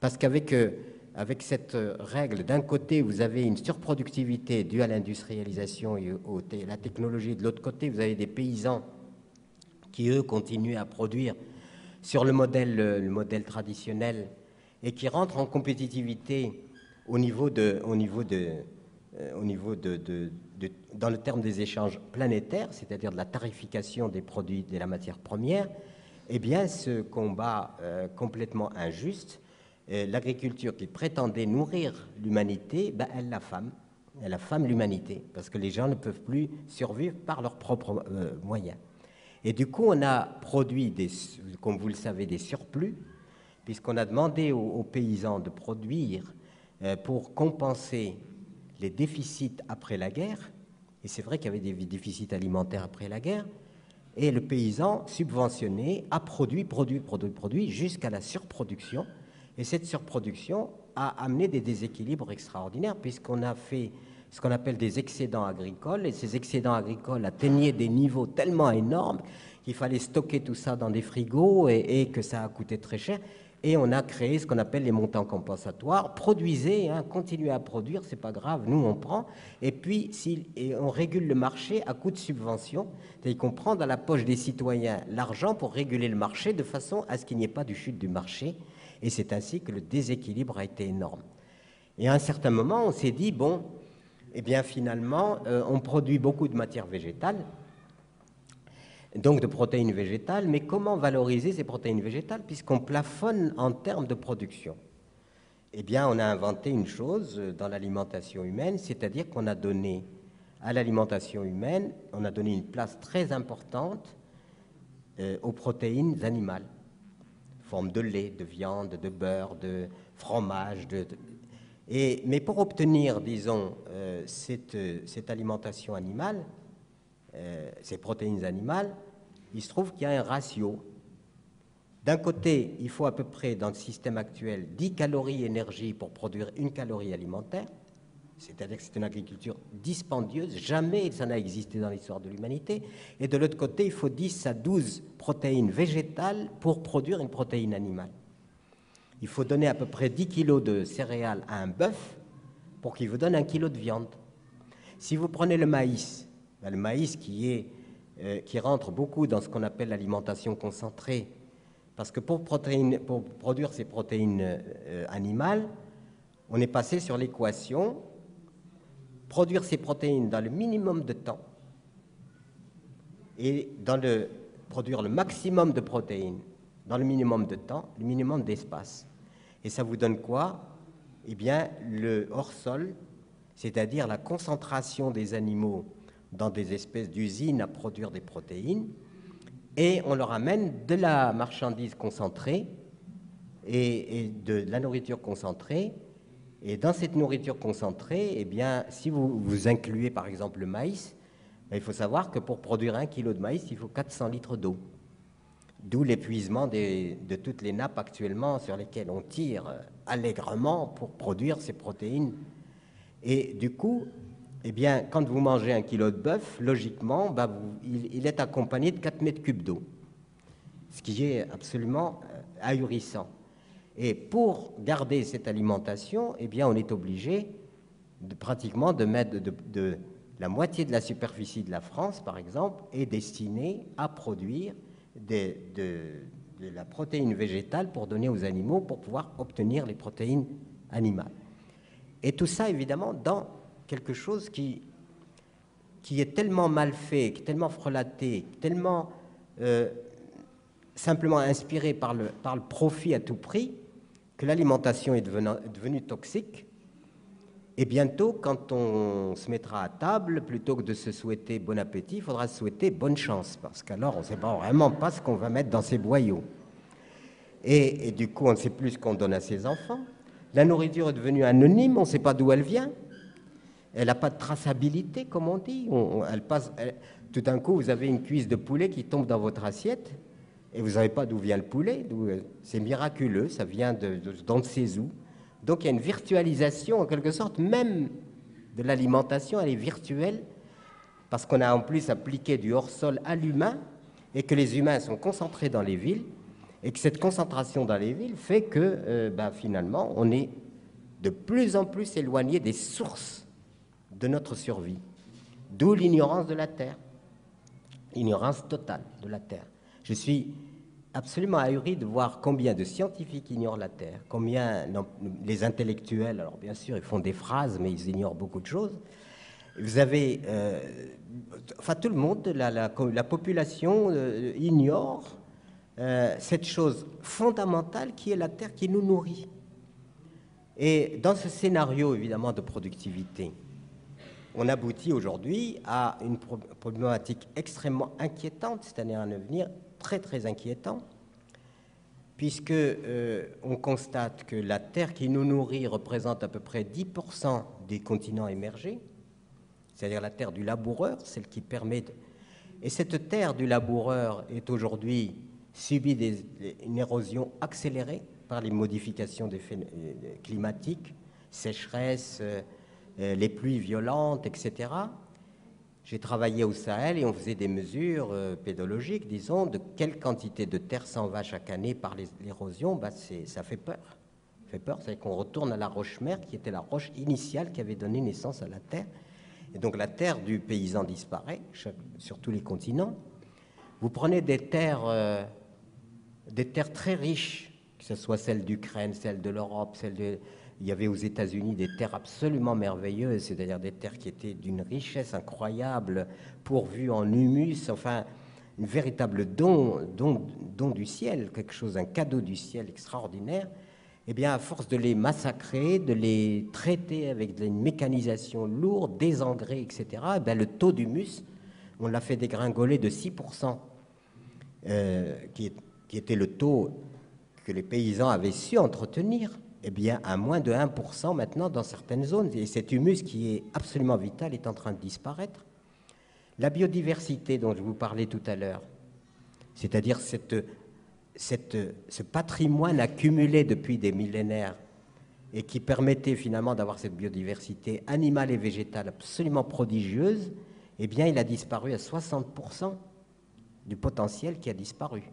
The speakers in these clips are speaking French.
parce qu'avec avec cette règle, d'un côté, vous avez une surproductivité due à l'industrialisation et à la technologie. De l'autre côté, vous avez des paysans qui, eux, continuent à produire sur le modèle traditionnel et qui rentrent en compétitivité au niveau dans le terme des échanges planétaires, c'est-à-dire de la tarification des produits de la matière première. Eh bien, ce combat complètement injuste, l'agriculture qui prétendait nourrir l'humanité, ben, elle affame l'humanité, parce que les gens ne peuvent plus survivre par leurs propres moyens. Et du coup, on a produit, comme vous le savez, des surplus, puisqu'on a demandé aux paysans de produire pour compenser les déficits après la guerre. Et c'est vrai qu'il y avait des déficits alimentaires après la guerre. Et le paysan subventionné a produit jusqu'à la surproduction. Et cette surproduction a amené des déséquilibres extraordinaires, puisqu'on a fait ce qu'on appelle des excédents agricoles. Et ces excédents agricoles atteignaient des niveaux tellement énormes qu'il fallait stocker tout ça dans des frigos et que ça a coûté très cher. Et on a créé ce qu'on appelle les montants compensatoires. Produisez, hein, continuez à produire, c'est pas grave, nous on prend. Et puis on régule le marché à coup de subvention, c'est-à-dire qu'on prend dans la poche des citoyens l'argent pour réguler le marché de façon à ce qu'il n'y ait pas de chute du marché. Et c'est ainsi que le déséquilibre a été énorme. Et à un certain moment, on s'est dit, bon, eh bien finalement, on produit beaucoup de matières végétales, donc de protéines végétales, mais comment valoriser ces protéines végétales puisqu'on plafonne en termes de production? Eh bien, on a inventé une chose dans l'alimentation humaine, c'est-à-dire qu'on a donné à l'alimentation humaine, on a donné une place très importante aux protéines animales, forme de lait, de viande, de beurre, de fromage, mais pour obtenir, disons, cette alimentation animale, ces protéines animales, il se trouve qu'il y a un ratio. D'un côté, il faut à peu près, dans le système actuel, 10 calories énergie pour produire 1 calorie alimentaire, c'est-à-dire que c'est une agriculture dispendieuse, jamais ça n'a existé dans l'histoire de l'humanité, et de l'autre côté, il faut 10 à 12 protéines végétales pour produire une protéine animale. Il faut donner à peu près 10 kilos de céréales à un bœuf pour qu'il vous donne 1 kilo de viande. Si vous prenez le maïs qui rentre beaucoup dans ce qu'on appelle l'alimentation concentrée, parce que pour produire ces protéines animales, on est passé sur l'équation produire ces protéines dans le minimum de temps et produire le maximum de protéines dans le minimum de temps, le minimum d'espace. Et ça vous donne quoi? Eh bien, le hors-sol, c'est-à-dire la concentration des animaux dans des espèces d'usines à produire des protéines, et on leur amène de la marchandise concentrée et de la nourriture concentrée. Et dans cette nourriture concentrée, eh bien, si vous incluez par exemple le maïs, il faut savoir que pour produire 1 kilo de maïs, il faut 400 litres d'eau. D'où l'épuisement de toutes les nappes actuellement sur lesquelles on tire allègrement pour produire ces protéines. Et du coup, eh bien, quand vous mangez 1 kilo de bœuf, logiquement, il est accompagné de 4 mètres cubes d'eau, ce qui est absolument ahurissant. Et pour garder cette alimentation, eh bien, on est obligé pratiquement de mettre la moitié de la superficie de la France, par exemple, est destinée à produire de la protéine végétale pour donner aux animaux, pour pouvoir obtenir les protéines animales. Et tout ça, évidemment, dans quelque chose qui est tellement mal fait, tellement frelaté, tellement simplement inspiré par le profit à tout prix, que l'alimentation est devenue toxique. Et bientôt, quand on se mettra à table, plutôt que de se souhaiter bon appétit, il faudra se souhaiter bonne chance, parce qu'alors on ne sait vraiment pas ce qu'on va mettre dans ces boyaux. Et du coup, on ne sait plus ce qu'on donne à ses enfants. La nourriture est devenue anonyme, on ne sait pas d'où elle vient. Elle n'a pas de traçabilité, comme on dit. Tout d'un coup, vous avez une cuisse de poulet qui tombe dans votre assiette, et vous ne savez pas d'où vient le poulet. C'est miraculeux, ça vient d'on ne sait où. Donc il y a une virtualisation, en quelque sorte, même de l'alimentation, elle est virtuelle, parce qu'on a en plus appliqué du hors-sol à l'humain, et que les humains sont concentrés dans les villes. Et que cette concentration dans les villes fait que finalement, on est de plus en plus éloigné des sources de notre survie. D'où l'ignorance de la Terre, l'ignorance totale de la Terre. Je suis absolument ahuri de voir combien de scientifiques ignorent la Terre, combien les intellectuels, alors bien sûr, ils font des phrases, mais ils ignorent beaucoup de choses. Vous avez, tout le monde, la population ignore cette chose fondamentale qui est la Terre qui nous nourrit. Et dans ce scénario, évidemment, de productivité, on aboutit aujourd'hui à une problématique extrêmement inquiétante, c'est-à-dire un avenir très, très inquiétant, puisque on constate que la terre qui nous nourrit représente à peu près 10% des continents émergés, c'est-à-dire la terre du laboureur, celle qui permet de... Et cette terre du laboureur est aujourd'hui subie une érosion accélérée par les modifications climatiques, sécheresse, les pluies violentes, etc. J'ai travaillé au Sahel et on faisait des mesures pédologiques, disons, de quelle quantité de terre s'en va chaque année par l'érosion. Ça fait peur. Ça fait peur, c'est qu'on retourne à la roche-mère, qui était la roche initiale qui avait donné naissance à la terre. Et donc la terre du paysan disparaît sur tous les continents. Vous prenez des terres très riches, que ce soit celles d'Ukraine, celles de l'Europe, il y avait aux États-Unis des terres absolument merveilleuses, c'est-à-dire des terres qui étaient d'une richesse incroyable, pourvues en humus, enfin, une véritable don du ciel, quelque chose, un cadeau du ciel extraordinaire. Eh bien, à force de les massacrer, de les traiter avec une mécanisation lourde, des engrais, etc., eh bien, le taux d'humus, on l'a fait dégringoler de 6%, qui était le taux que les paysans avaient su entretenir, eh bien, à moins de 1% maintenant dans certaines zones. Et cet humus qui est absolument vital est en train de disparaître. La biodiversité dont je vous parlais tout à l'heure, c'est-à-dire ce patrimoine accumulé depuis des millénaires et qui permettait finalement d'avoir cette biodiversité animale et végétale absolument prodigieuse, eh bien, il a disparu à 60% du potentiel qui a disparu.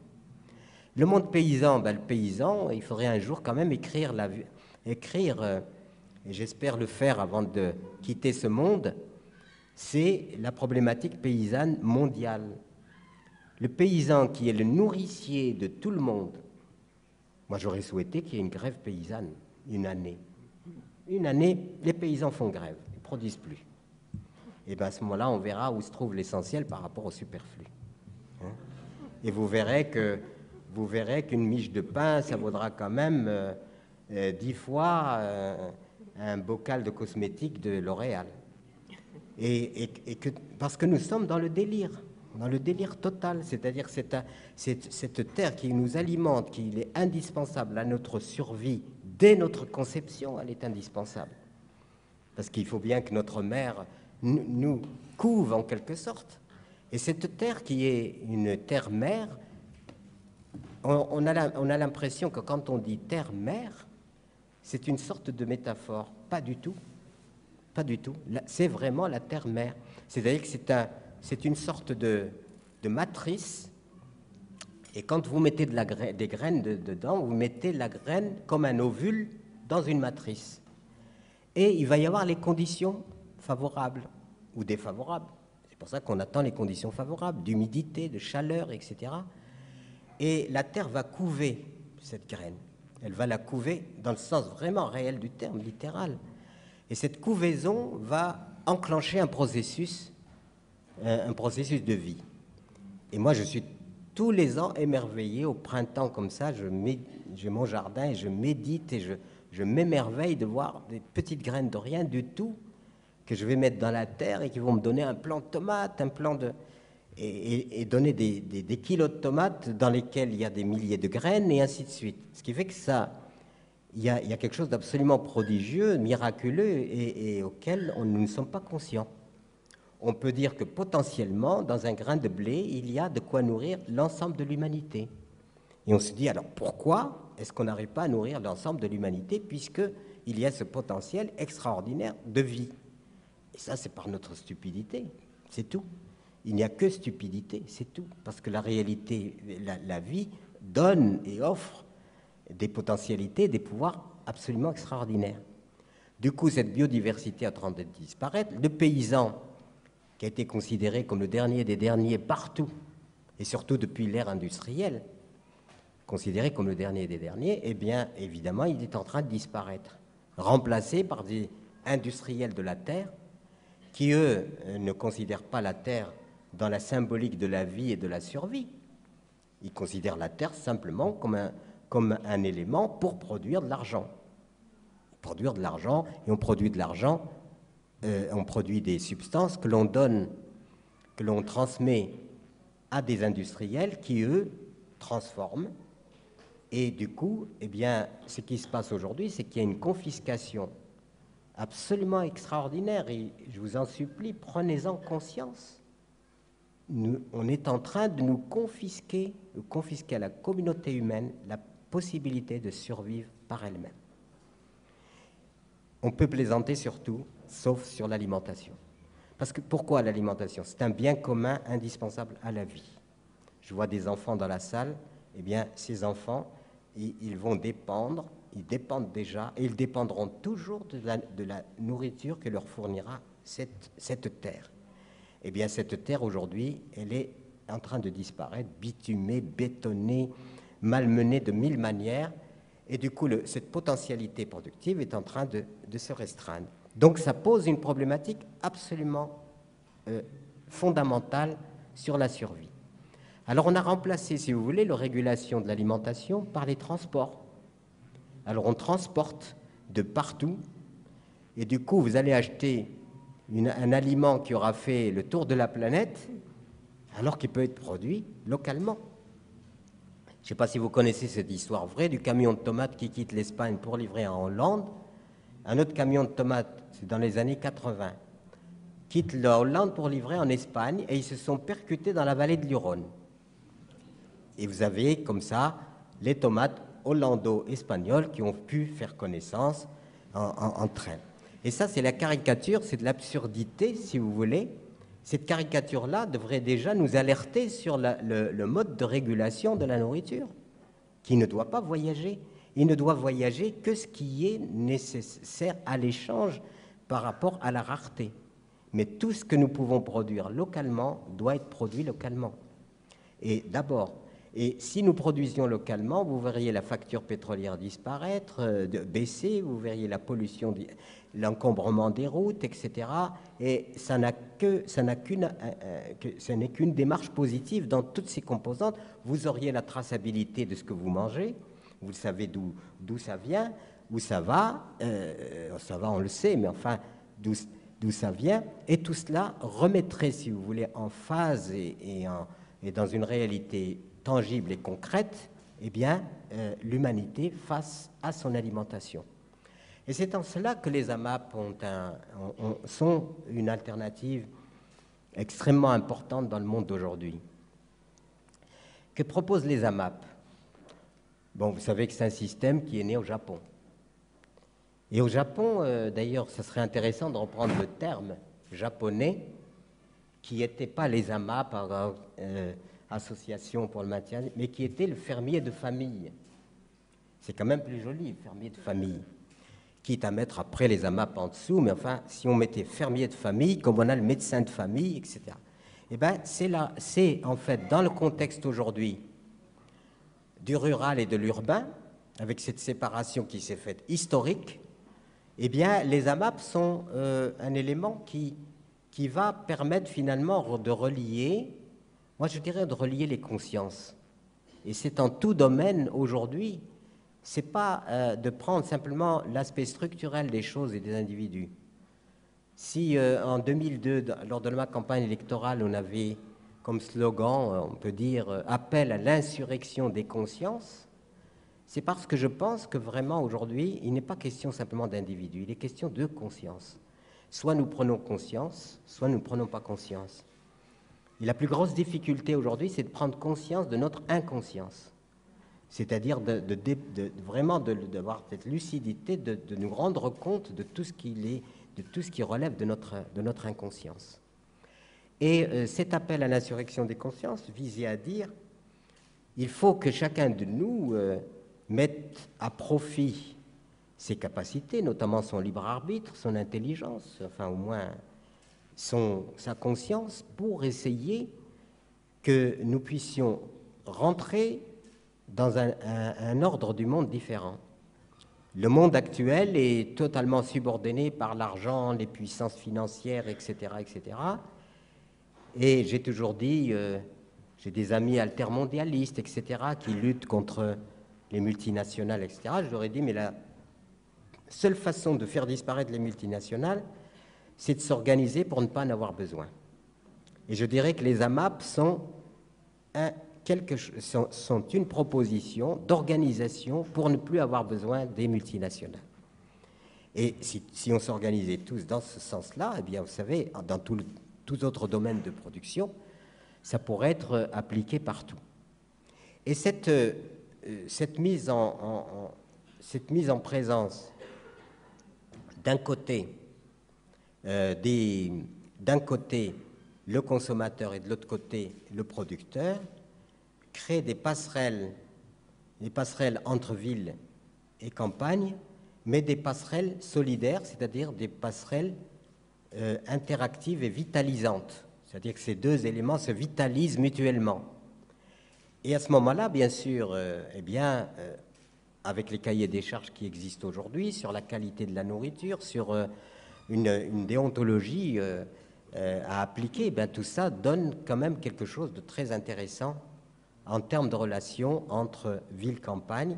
Le monde paysan, le paysan, il faudrait un jour quand même écrire, et j'espère le faire avant de quitter ce monde, c'est la problématique paysanne mondiale. Le paysan qui est le nourricier de tout le monde, moi j'aurais souhaité qu'il y ait une grève paysanne, une année. Une année, les paysans font grève, ils ne produisent plus. Et bien à ce moment-là, on verra où se trouve l'essentiel par rapport au superflu. Hein? Et vous verrez qu'une miche de pain, ça vaudra quand même 10 fois un bocal de cosmétiques de L'Oréal. Parce que nous sommes dans le délire total, c'est-à-dire cette terre qui nous alimente, qui est indispensable à notre survie, dès notre conception, elle est indispensable. Parce qu'il faut bien que notre mère nous couve en quelque sorte. Et cette terre qui est une terre-mère, on a l'impression que quand on dit terre-mère, c'est une sorte de métaphore. Pas du tout. Pas du tout. C'est vraiment la terre-mère. C'est-à-dire que c'est une sorte de matrice. Et quand vous mettez des graines dedans, vous mettez la graine comme un ovule dans une matrice. Et il va y avoir les conditions favorables ou défavorables. C'est pour ça qu'on attend les conditions favorables, d'humidité, de chaleur, etc. Et la terre va couver cette graine. Elle va la couver dans le sens vraiment réel du terme, littéral. Et cette couvaison va enclencher un processus de vie. Et moi, je suis tous les ans émerveillé au printemps comme ça. J'ai mon jardin et je médite et je m'émerveille de voir des petites graines de rien du tout que je vais mettre dans la terre et qui vont me donner un plant de tomates, et donner des kilos de tomates dans lesquels il y a des milliers de graines et ainsi de suite. Ce qui fait que il y a quelque chose d'absolument prodigieux, miraculeux et auquel nous ne sommes pas conscients. On peut dire que potentiellement, dans un grain de blé, il y a de quoi nourrir l'ensemble de l'humanité. Et on se dit, alors pourquoi est-ce qu'on n'arrive pas à nourrir l'ensemble de l'humanité puisqu'il y a ce potentiel extraordinaire de vie? Et ça, c'est par notre stupidité, c'est tout. Il n'y a que stupidité, c'est tout. Parce que la réalité, la vie donne et offre des potentialités, des pouvoirs absolument extraordinaires. Du coup, cette biodiversité est en train de disparaître. Le paysan, qui a été considéré comme le dernier des derniers partout, et surtout depuis l'ère industrielle, considéré comme le dernier des derniers, eh bien, évidemment, il est en train de disparaître, remplacé par des industriels de la terre qui, eux, ne considèrent pas la terre dans la symbolique de la vie et de la survie. Ils considèrent la terre simplement comme un élément pour produire de l'argent. Produire de l'argent, et on produit de l'argent, on produit des substances que l'on donne, que l'on transmet à des industriels qui, eux, transforment. Et du coup, eh bien, ce qui se passe aujourd'hui, c'est qu'il y a une confiscation absolument extraordinaire. Et je vous en supplie, prenez-en conscience. On est en train de nous confisquer à la communauté humaine la possibilité de survivre par elle-même. On peut plaisanter sur tout, sauf sur l'alimentation. Parce que pourquoi l'alimentation? C'est un bien commun indispensable à la vie. Je vois des enfants dans la salle, eh bien, ces enfants, ils vont dépendre, ils dépendent déjà, et ils dépendront toujours de la nourriture que leur fournira cette terre. Eh bien, cette terre, aujourd'hui, elle est en train de disparaître, bitumée, bétonnée, malmenée de mille manières, et du coup, cette potentialité productive est en train de se restreindre. Donc, ça pose une problématique absolument fondamentale sur la survie. Alors, on a remplacé, si vous voulez, la régulation de l'alimentation par les transports. Alors, on transporte de partout, et du coup, vous allez acheter un aliment qui aura fait le tour de la planète, alors qu'il peut être produit localement. Je ne sais pas si vous connaissez cette histoire vraie du camion de tomates qui quitte l'Espagne pour livrer en Hollande. Un autre camion de tomates, c'est dans les années 80, quitte la Hollande pour livrer en Espagne, et ils se sont percutés dans la vallée de l'Huron. Et vous avez comme ça les tomates hollando-espagnoles qui ont pu faire connaissance en train. Et ça, c'est la caricature, c'est de l'absurdité, si vous voulez. Cette caricature-là devrait déjà nous alerter sur le mode de régulation de la nourriture, qui ne doit pas voyager. Il ne doit voyager que ce qui est nécessaire à l'échange par rapport à la rareté. Mais tout ce que nous pouvons produire localement doit être produit localement. Et d'abord, et si nous produisions localement, vous verriez la facture pétrolière disparaître, baisser, vous verriez la pollution, l'encombrement des routes, etc. Et ça n'est qu'une démarche positive dans toutes ces composantes. Vous auriez la traçabilité de ce que vous mangez, vous savez d'où ça vient, où ça va, on le sait, mais enfin, d'où ça vient. Et tout cela remettrait, si vous voulez, en phase et dans une réalité tangible et concrète, eh bien, l'humanité face à son alimentation. Et c'est en cela que les AMAP sont une alternative extrêmement importante dans le monde d'aujourd'hui. Que proposent les AMAP? Bon, vous savez que c'est un système qui est né au Japon. Et au Japon, d'ailleurs, ça serait intéressant de reprendre le terme japonais, qui n'était pas les AMAP, association pour le maintien, mais qui était le fermier de famille. C'est quand même plus joli, le fermier de famille. Quitte à mettre après les AMAP en dessous, mais enfin, si on mettait fermier de famille, comme on a le médecin de famille, etc. Eh bien, c'est en fait, dans le contexte aujourd'hui du rural et de l'urbain, avec cette séparation qui s'est faite historique, eh bien, les AMAP sont un élément qui va permettre finalement de relier, moi je dirais de relier les consciences. Et c'est en tout domaine aujourd'hui, c'est pas de prendre simplement l'aspect structurel des choses et des individus. Si en 2002, lors de ma campagne électorale, on avait comme slogan, on peut dire, appel à l'insurrection des consciences, c'est parce que je pense que vraiment aujourd'hui, il n'est pas question simplement d'individus, il est question de conscience. Soit nous prenons conscience, soit nous ne prenons pas conscience. Et la plus grosse difficulté aujourd'hui, c'est de prendre conscience de notre inconscience. C'est-à-dire vraiment d'avoir cette lucidité, de nous rendre compte de tout ce qui relève de notre inconscience. Et cet appel à l'insurrection des consciences visait à dire il faut que chacun de nous mette à profit ses capacités, notamment son libre arbitre, son intelligence, enfin au moins sa conscience, pour essayer que nous puissions rentrer dans un ordre du monde différent. Le monde actuel est totalement subordonné par l'argent, les puissances financières, etc., etc. Et j'ai toujours dit, j'ai des amis altermondialistes, etc., qui luttent contre les multinationales, etc. Je leur ai dit, mais la seule façon de faire disparaître les multinationales, c'est de s'organiser pour ne pas en avoir besoin. Et je dirais que les AMAP sont une proposition d'organisation pour ne plus avoir besoin des multinationales. Et si on s'organisait tous dans ce sens-là, eh bien, vous savez, dans tous autres domaines de production, ça pourrait être appliqué partout. Et cette mise en présence, d'un côté, d'un côté le consommateur et de l'autre côté le producteur, crée des passerelles entre ville et campagne, mais des passerelles solidaires, c'est-à-dire des passerelles interactives et vitalisantes. C'est-à-dire que ces deux éléments se vitalisent mutuellement. Et à ce moment-là, bien sûr, avec les cahiers des charges qui existent aujourd'hui, sur la qualité de la nourriture, sur une déontologie à appliquer, tout ça donne quand même quelque chose de très intéressant en termes de relations entre ville-campagne.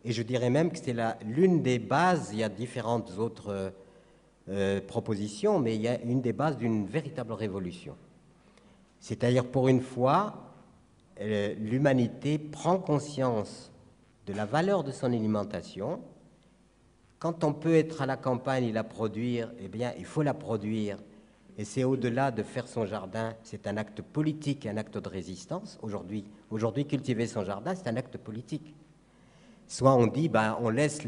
Et je dirais même que c'est l'une des bases, il y a différentes autres propositions, mais il y a une des bases d'une véritable révolution. C'est-à-dire, pour une fois, l'humanité prend conscience de la valeur de son alimentation. Quand on peut être à la campagne et la produire, eh bien, il faut la produire. Et c'est au-delà de faire son jardin, c'est un acte politique, un acte de résistance. Aujourd'hui, cultiver son jardin, c'est un acte politique. Soit on dit, on laisse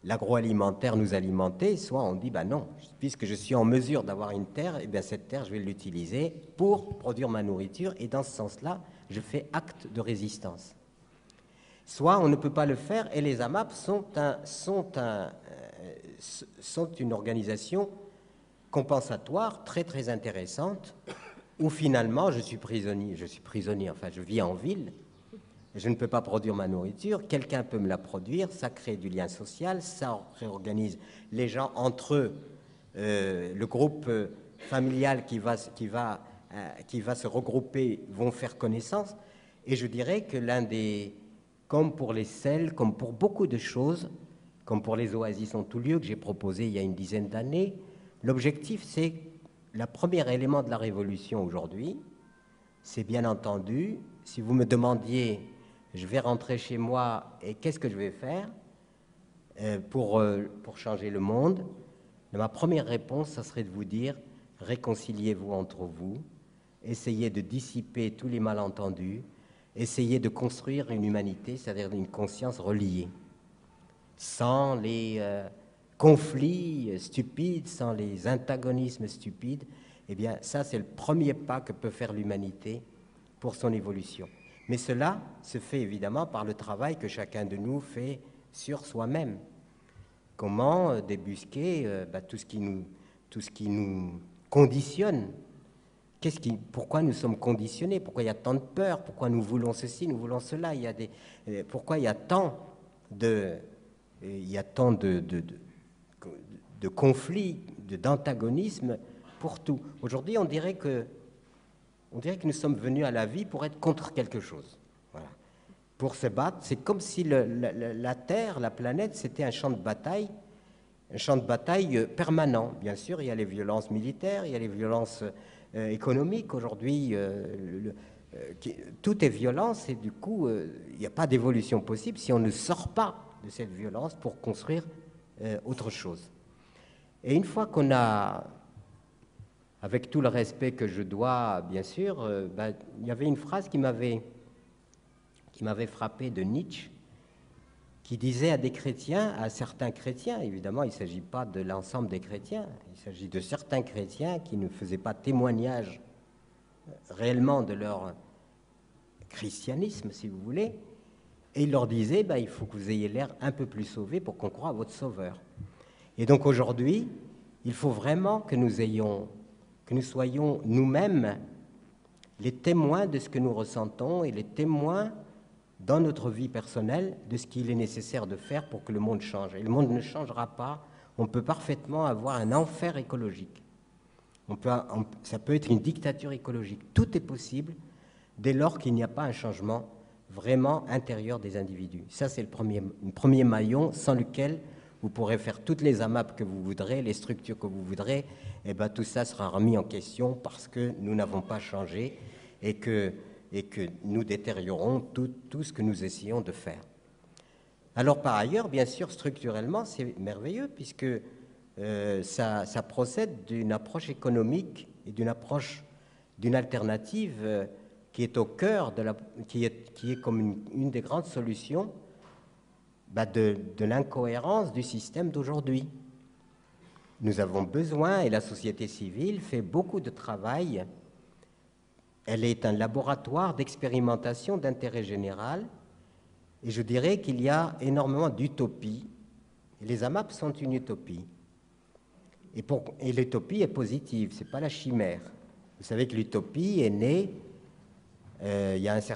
l'agroalimentaire nous alimenter, soit on dit, non, puisque je suis en mesure d'avoir une terre, eh bien, cette terre, je vais l'utiliser pour produire ma nourriture, et dans ce sens-là, je fais acte de résistance. Soit on ne peut pas le faire, et les AMAP sont une organisation compensatoire très très intéressante, où finalement je suis prisonnier, enfin je vis en ville, je ne peux pas produire ma nourriture, quelqu'un peut me la produire, ça crée du lien social, ça réorganise les gens entre eux, le groupe familial qui va se regrouper vont faire connaissance, et je dirais que comme pour les sels, comme pour beaucoup de choses, comme pour les oasis en tout lieu que j'ai proposé il y a une dizaine d'années, l'objectif, c'est le premier élément de la révolution aujourd'hui, c'est bien entendu, si vous me demandiez, je vais rentrer chez moi et qu'est-ce que je vais faire pour changer le monde, ma première réponse, ça serait de vous dire, réconciliez-vous entre vous, essayez de dissiper tous les malentendus, essayez de construire une humanité, c'est-à-dire une conscience reliée, sans les conflits stupides, sans les antagonismes stupides. Eh bien, ça, c'est le premier pas que peut faire l'humanité pour son évolution. Mais cela se fait évidemment par le travail que chacun de nous fait sur soi-même. Comment débusquer tout ce qui nous conditionne. Pourquoi nous sommes conditionnés? Pourquoi il y a tant de peur? Pourquoi nous voulons ceci, nous voulons cela? Pourquoi il y a tant de conflits, d'antagonismes pour tout? Aujourd'hui, on dirait que nous sommes venus à la vie pour être contre quelque chose. Voilà. Pour se battre. C'est comme si la Terre, la planète, c'était un champ de bataille permanent. Bien sûr, il y a les violences militaires, il y a les violences économiques. Aujourd'hui, tout est violence et du coup, il n'y a pas d'évolution possible si on ne sort pas de cette violence pour construire autre chose. Et une fois qu'on a, avec tout le respect que je dois, bien sûr, il y avait une phrase qui m'avait frappé de Nietzsche, qui disait à des chrétiens, à certains chrétiens, évidemment il ne s'agit pas de l'ensemble des chrétiens, il s'agit de certains chrétiens qui ne faisaient pas témoignage réellement de leur christianisme, si vous voulez, et il leur disait, il faut que vous ayez l'air un peu plus sauvé pour qu'on croie à votre sauveur. Et donc aujourd'hui, il faut vraiment que nous soyons nous-mêmes les témoins de ce que nous ressentons et les témoins dans notre vie personnelle de ce qu'il est nécessaire de faire pour que le monde change. Et le monde ne changera pas. On peut parfaitement avoir un enfer écologique. Ça peut être une dictature écologique. Tout est possible dès lors qu'il n'y a pas un changement vraiment intérieur des individus. Ça, c'est le premier maillon sans lequel vous pourrez faire toutes les AMAP que vous voudrez, les structures que vous voudrez, et tout ça sera remis en question parce que nous n'avons pas changé et que nous détériorons tout ce que nous essayons de faire. Alors par ailleurs, bien sûr, structurellement, c'est merveilleux puisque ça procède d'une approche économique et d'une alternative qui est au cœur qui est comme une des grandes solutions de l'incohérence du système d'aujourd'hui. Nous avons besoin, et la société civile fait beaucoup de travail. Elle est un laboratoire d'expérimentation d'intérêt général, et je dirais qu'il y a énormément d'utopies. Les AMAP sont une utopie. Et l'utopie est positive, ce n'est pas la chimère. Vous savez que l'utopie est née il y a un certain